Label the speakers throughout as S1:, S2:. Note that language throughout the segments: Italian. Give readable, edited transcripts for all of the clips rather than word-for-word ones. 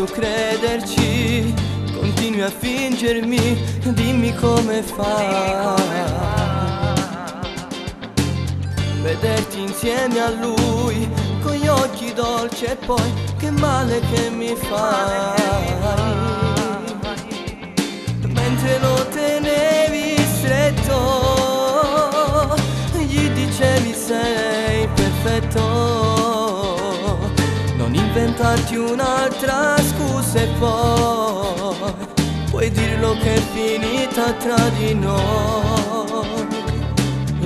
S1: posso crederci, continui a fingermi, dimmi come fai. Vederti insieme a lui, con gli occhi dolci e poi che male che mi fai. Mentre lo tenevi stretto, gli dicevi sei perfetto, non inventarti un'altra scusa e poi puoi dirlo che è finita tra di noi.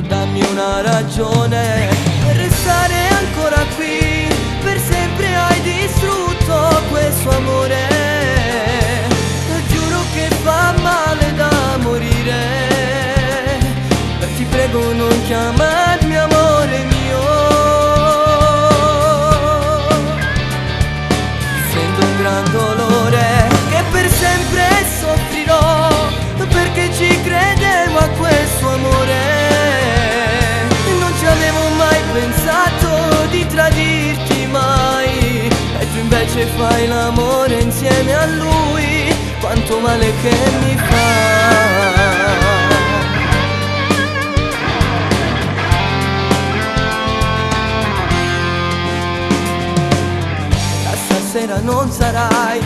S1: Dammi una ragione per restare ancora qui, per sempre hai distrutto questo amore. Giuro che fa male da morire, ti prego non chiamarmi amore mio. Sento un gran dolore che per sempre soffrirò, perché ci credevo a questo amore. Pensato di tradirti mai, e tu invece fai l'amore insieme a lui, quanto male che mi fa. Da stasera non sarai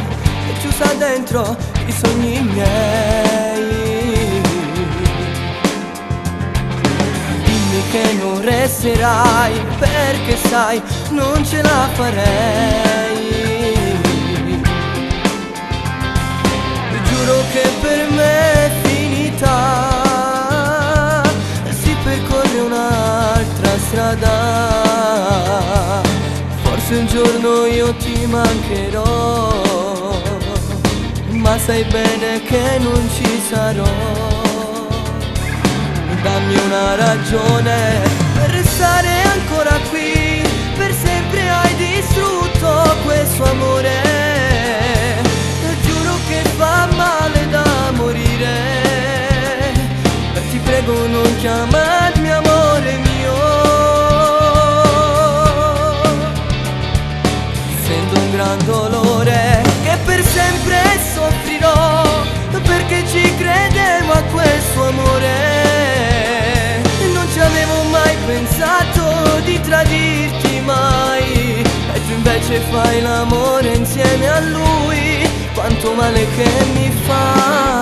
S1: chiusa dentro i sogni miei, che non resterai, perché sai non ce la farei. Giuro che per me è finita, si percorre un'altra strada. Forse un giorno io ti mancherò, ma sai bene che non ci sarò. Dammi una ragione per restare ancora qui, per sempre hai distrutto questo amore. Giuro che fa male da morire, ti prego non chiamarmi amore mio. Sento un gran dolore che per sempre soffrirò, perché ci credevo a questo amore. Pensato di tradirti mai, e tu invece fai l'amore insieme a lui, quanto male che mi fa.